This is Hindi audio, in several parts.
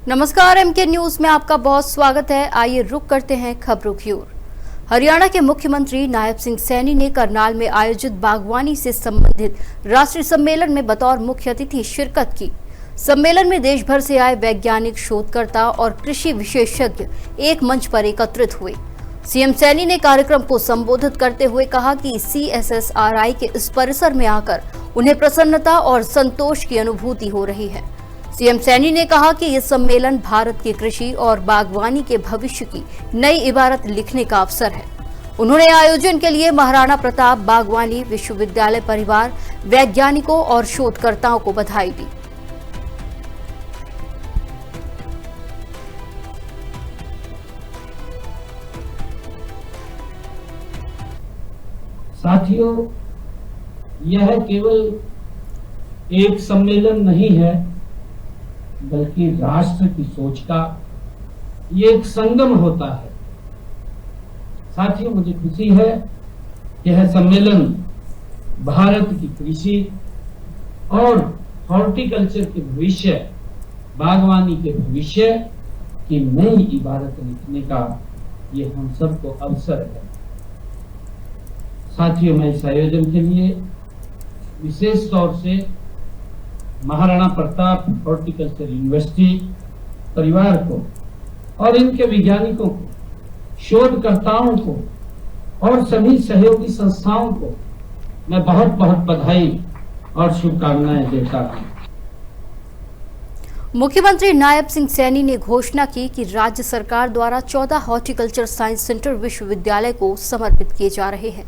नमस्कार, एमके न्यूज में आपका बहुत स्वागत है। आइए रुक करते हैं खबरों की ओर। हरियाणा के मुख्यमंत्री नायब सिंह सैनी ने करनाल में आयोजित बागवानी से संबंधित राष्ट्रीय सम्मेलन में बतौर मुख्य अतिथि शिरकत की। सम्मेलन में देश भर से आए वैज्ञानिक, शोधकर्ता और कृषि विशेषज्ञ एक मंच पर एकत्रित हुए। सीएम सैनी ने कार्यक्रम को संबोधित करते हुए कहा कि CSSRI के इस परिसर में आकर उन्हें प्रसन्नता और संतोष की अनुभूति हो रही है। सीएम सैनी ने कहा कि ये सम्मेलन भारत की कृषि और बागवानी के भविष्य की नई इबारत लिखने का अवसर है। उन्होंने आयोजन के लिए महाराणा प्रताप बागवानी विश्वविद्यालय परिवार, वैज्ञानिकों और शोधकर्ताओं को बधाई दी। साथियों, यह केवल एक सम्मेलन नहीं है, बल्कि राष्ट्र की सोच का ये एक संगम होता है। साथियों, मुझे खुशी है कि यह सम्मेलन भारत की कृषि और हॉर्टिकल्चर के भविष्य, बागवानी के भविष्य की नई इबारत लिखने का ये हम सबको अवसर है। साथियों, मैं इस आयोजन के लिए विशेष तौर से महाराणा प्रताप हॉर्टिकल्चर यूनिवर्सिटी परिवार को और इनके वैज्ञानिकों को, शोधकर्ताओं को और सभी सहयोगी संस्थाओं को मैं बहुत बहुत बधाई और शुभकामनाएं देता हूं। मुख्यमंत्री नायब सिंह सैनी ने घोषणा की कि राज्य सरकार द्वारा 14 हॉर्टिकल्चर साइंस सेंटर विश्वविद्यालय को समर्पित किए जा रहे हैं।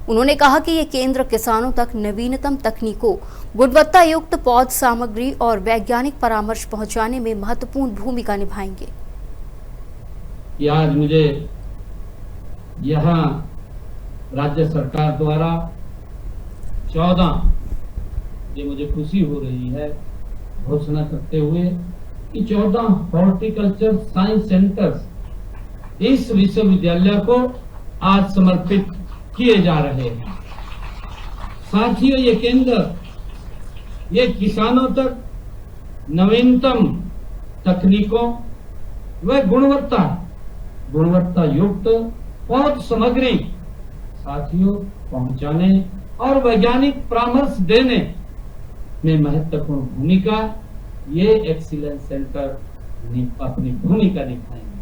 उन्होंने कहा कि ये केंद्र किसानों तक नवीनतम तकनीकों, गुणवत्ता युक्त पौध सामग्री और वैज्ञानिक परामर्श पहुंचाने में महत्वपूर्ण भूमिका निभाएंगे। आज मुझे यहाँ राज्य सरकार द्वारा 14, ये मुझे खुशी हो रही है घोषणा करते हुए कि 14 हॉर्टिकल्चर साइंस सेंटर्स इस विश्वविद्यालय को आज समर्पित किए जा रहे हैं। साथियों, ये केंद्र ये किसानों तक नवीनतम तकनीकों व गुणवत्ता युक्त पौध सामग्री साथियों पहुंचाने और वैज्ञानिक परामर्श देने में महत्वपूर्ण भूमिका ये एक्सीलेंस सेंटर अपनी भूमिका निभाएंगे।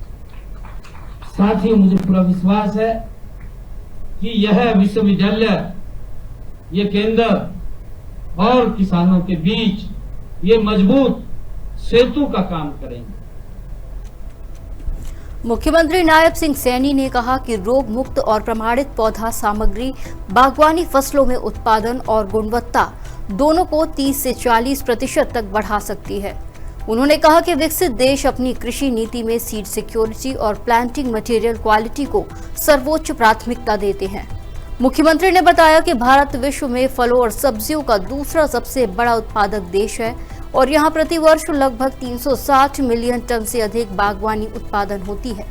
साथियों, मुझे पूरा विश्वास है कि यह विश्वविद्यालय, ये केंद्र और किसानों के बीच ये मजबूत सेतु का काम करेंगे। मुख्यमंत्री नायब सिंह सैनी ने कहा कि रोग मुक्त और प्रमाणित पौधा सामग्री बागवानी फसलों में उत्पादन और गुणवत्ता दोनों को 30 से 40% तक बढ़ा सकती है। उन्होंने कहा कि विकसित देश अपनी कृषि नीति में सीड सिक्योरिटी और प्लांटिंग मटेरियल क्वालिटी को सर्वोच्च प्राथमिकता देते हैं। मुख्यमंत्री ने बताया कि भारत विश्व में फलों और सब्जियों का दूसरा सबसे बड़ा उत्पादक देश है और यहां प्रति वर्ष लगभग 360 मिलियन टन से अधिक बागवानी उत्पादन होती है।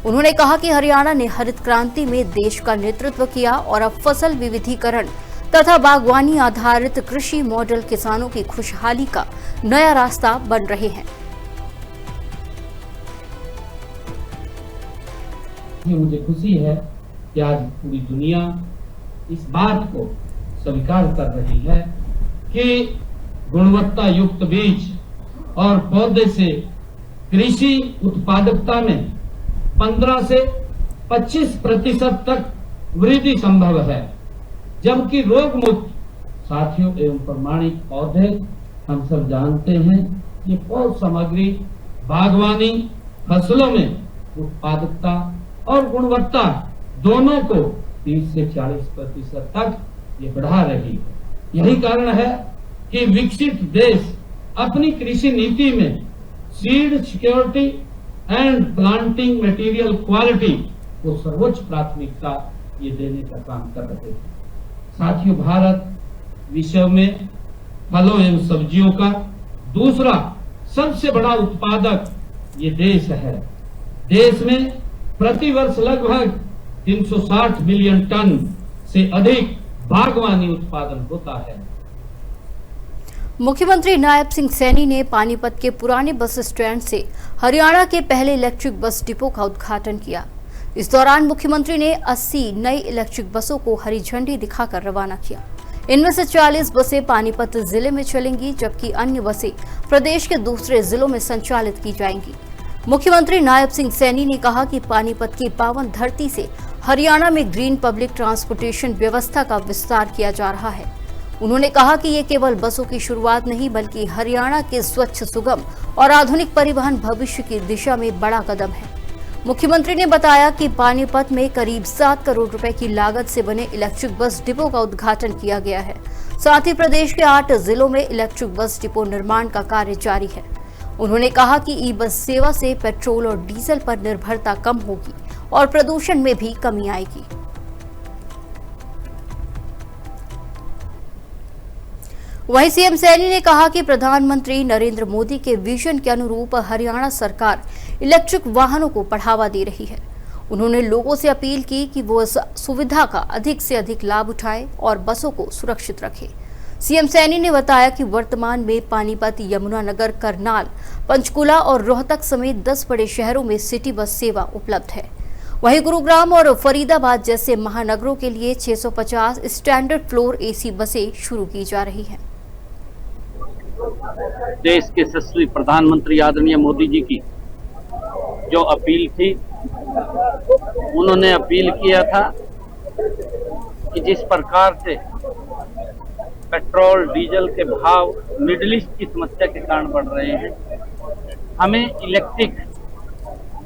उन्होंने कहा कि हरियाणा ने हरित क्रांति में देश का नेतृत्व किया और अब फसल विविधीकरण तथा बागवानी आधारित कृषि मॉडल किसानों की खुशहाली का नया रास्ता बन रहे हैं। मुझे खुशी है कि आज पूरी दुनिया इस बात को स्वीकार कर रही है कि गुणवत्ता युक्त बीज और पौधे से कृषि उत्पादकता में 15 से 25% तक वृद्धि संभव है, जबकि रोग मुक्त साथियों एवं प्रमाणित पौधे हम सब जानते हैं ये पौध सामग्री बागवानी फसलों में उत्पादकता और गुणवत्ता दोनों को 30 से 40% तक ये बढ़ा रही है। यही कारण है कि विकसित देश अपनी कृषि नीति में seed security and planting material quality को सर्वोच्च प्राथमिकता ये देने का काम कर रहे हैं। साथियों, भारत विश्व में फलों एवं सब्जियों का दूसरा सबसे बड़ा उत्पादक ये देश है। देश में प्रति वर्ष लगभग 360 मिलियन टन से अधिक बागवानी उत्पादन होता है। मुख्यमंत्री नायब सिंह सैनी ने पानीपत के पुराने बस स्टैंड से हरियाणा के पहले इलेक्ट्रिक बस डिपो का उद्घाटन किया। इस दौरान मुख्यमंत्री ने 80 नई इलेक्ट्रिक बसों को हरी झंडी दिखाकर रवाना किया। इनमें से 40 बसें पानीपत जिले में चलेंगी, जबकि अन्य बसें प्रदेश के दूसरे जिलों में संचालित की जाएंगी। मुख्यमंत्री नायब सिंह सैनी ने कहा कि पानीपत की पावन धरती से हरियाणा में ग्रीन पब्लिक ट्रांसपोर्टेशन व्यवस्था का विस्तार किया जा रहा है। उन्होंने कहा कि ये केवल बसों की शुरुआत नहीं, बल्कि हरियाणा के स्वच्छ, सुगम और आधुनिक परिवहन भविष्य की दिशा में बड़ा कदम है। मुख्यमंत्री ने बताया कि पानीपत में करीब 7 करोड़ रुपए की लागत से बने इलेक्ट्रिक बस डिपो का उद्घाटन किया गया है। साथ ही प्रदेश के 8 जिलों में इलेक्ट्रिक बस डिपो निर्माण का कार्य जारी है। उन्होंने कहा कि ई बस सेवा से पेट्रोल और डीजल पर निर्भरता कम होगी और प्रदूषण में भी कमी आएगी। वहीं सीएम सैनी ने कहा कि प्रधानमंत्री नरेंद्र मोदी के विजन के अनुरूप हरियाणा सरकार इलेक्ट्रिक वाहनों को बढ़ावा दे रही है। उन्होंने लोगों से अपील की कि वो इस सुविधा का अधिक से अधिक लाभ उठाएं और बसों को सुरक्षित रखें। सीएम सैनी ने बताया कि वर्तमान में पानीपत, यमुनानगर, करनाल, पंचकुला और रोहतक समेत 10 बड़े शहरों में सिटी बस सेवा उपलब्ध है। वहीं गुरुग्राम और फरीदाबाद जैसे महानगरों के लिए 650 स्टैंडर्ड फ्लोर एसी बसें शुरू की जा रही हैं। देश के यशस्वी प्रधानमंत्री आदरणीय मोदी जी की जो अपील थी, उन्होंने अपील किया था कि जिस प्रकार से पेट्रोल डीजल के भाव मिडिल ईस्ट की समस्या के कारण बढ़ रहे हैं, हमें इलेक्ट्रिक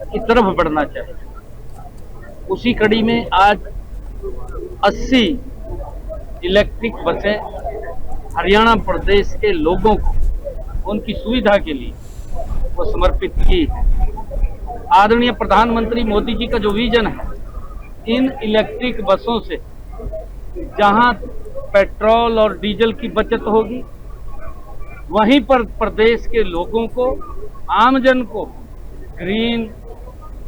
की तरफ बढ़ना चाहिए। उसी कड़ी में आज 80 इलेक्ट्रिक बसें हरियाणा प्रदेश के लोगों को उनकी सुविधा के लिए वो समर्पित की है। आदरणीय प्रधानमंत्री मोदी जी का जो विजन है, इन इलेक्ट्रिक बसों से जहां पेट्रोल और डीजल की बचत होगी, वहीं पर प्रदेश के लोगों को, आमजन को ग्रीन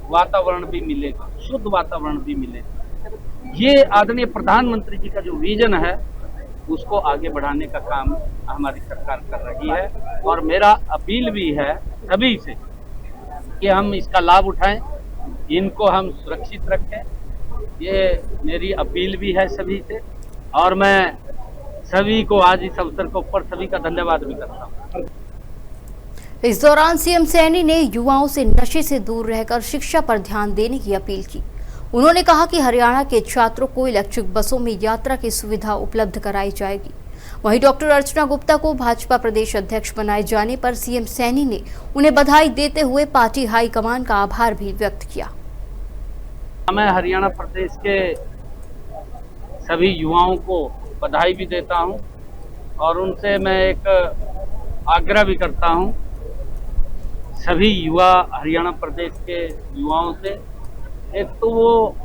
वातावरण भी मिलेगा, शुद्ध वातावरण भी मिलेगा। ये आदरणीय प्रधानमंत्री जी का जो विजन है, उसको आगे बढ़ाने का काम हमारी सरकार कर रही है। और मेरा अपील भी है सभी से कि हम इसका लाभ उठाएं, इनको हम सुरक्षित रखें। ये मेरी अपील भी है सभी से, और मैं सभी को आज इस अवसर के ऊपर सभी का धन्यवाद भी करता हूँ। इस दौरान सीएम सैनी ने युवाओं से नशे से दूर रहकर शिक्षा पर ध्यान देने की अपील की। उन्होंने कहा कि हरियाणा के छात्रों को इलेक्ट्रिक बसों में यात्रा की सुविधा उपलब्ध कराई जाएगी। वहीं डॉक्टर अर्चना गुप्ता को भाजपा प्रदेश अध्यक्ष बनाए जाने पर सीएम सैनी ने उन्हें बधाई देते हुए पार्टी हाईकमान का आभार भी व्यक्त किया। मैं हरियाणा प्रदेश के सभी युवाओं को बधाई भी देता हूं और उनसे मैं एक आग्रह भी करता हूं, सभी युवा हरियाणा प्रदेश के युवाओं से, एक तो वो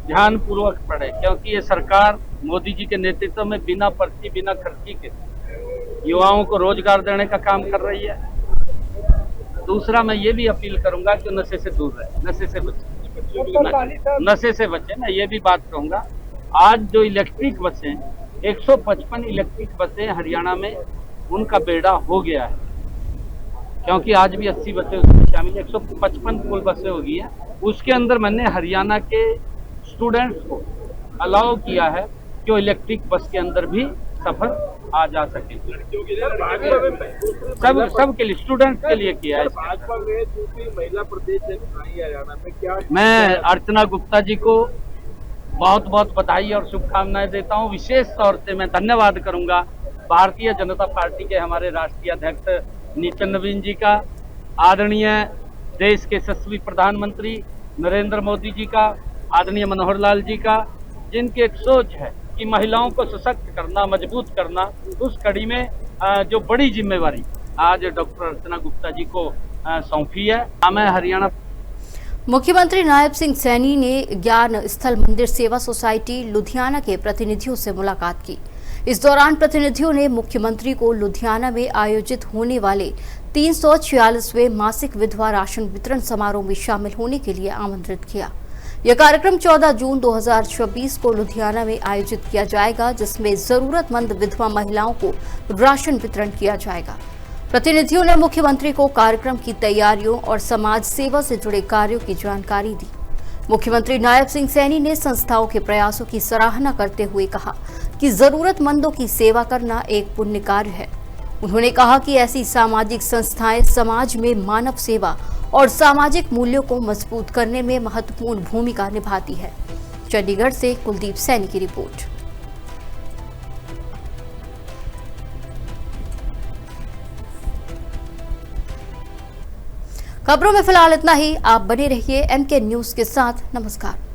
ध्यान पूर्वक पढ़े, क्योंकि ये सरकार मोदी जी के नेतृत्व में बिना पर्ची, बिना खर्ची के युवाओं को रोजगार देने का काम कर रही है। दूसरा, मैं ये भी अपील करूंगा कि नशे से दूर रहे, नशे से बचे। मैं ये भी बात कहूंगा, आज जो इलेक्ट्रिक बसें 155 इलेक्ट्रिक बसें हरियाणा में, उनका बेड़ा हो गया है, क्योंकि आज भी 80 बसें उसमें शामिल, 155 कुल बसें हो गई है। उसके अंदर मैंने हरियाणा के स्टूडेंट्स को अलाउ किया है कि वो इलेक्ट्रिक बस के अंदर भी सफर आ जा सके। सब के लिए, स्टूडेंट्स के लिए किया है। भाजपा में दूसरी महिला प्रदेश हरियाणा में क्या, मैं अर्चना गुप्ता जी को बहुत बहुत बधाई और शुभकामनाएं देता हूं। विशेष तौर से मैं धन्यवाद करूंगा भारतीय जनता पार्टी के हमारे राष्ट्रीय अध्यक्ष नितिन नवीन जी का, आदरणीय देश के यशस्वी प्रधानमंत्री नरेंद्र मोदी जी का, आदरणीय मनोहर लाल जी का, जिनकी एक सोच है कि महिलाओं को सशक्त करना, मजबूत करना। उस कड़ी में जो बड़ी जिम्मेवारी आज डॉक्टर अर्चना गुप्ता जी को सौंपी है। मैं हरियाणा मुख्यमंत्री नायब सिंह सैनी ने ज्ञान स्थल मंदिर सेवा सोसाइटी लुधियाना के प्रतिनिधियों से मुलाकात की। इस दौरान प्रतिनिधियों ने मुख्यमंत्री को लुधियाना में आयोजित होने वाले 346वें मासिक विधवा राशन वितरण समारोह में शामिल होने के लिए आमंत्रित किया। यह कार्यक्रम 14 जून 2026 को लुधियाना में आयोजित किया जाएगा, जिसमें जरूरतमंद विधवा महिलाओं को राशन वितरण किया जाएगा। प्रतिनिधियों ने मुख्यमंत्री को कार्यक्रम की तैयारियों और समाज सेवा से जुड़े कार्यों की जानकारी दी। मुख्यमंत्री नायब सिंह सैनी ने संस्थाओं के प्रयासों की सराहना करते हुए कहा कि जरूरतमंदों की सेवा करना एक पुण्य कार्य है। उन्होंने कहा कि ऐसी सामाजिक संस्थाएं समाज में मानव सेवा और सामाजिक मूल्यों को मजबूत करने में महत्वपूर्ण भूमिका निभाती है। चंडीगढ़ से कुलदीप सैनी की रिपोर्ट। खबरों में फिलहाल इतना ही। आप बने रहिए MK न्यूज के साथ। नमस्कार।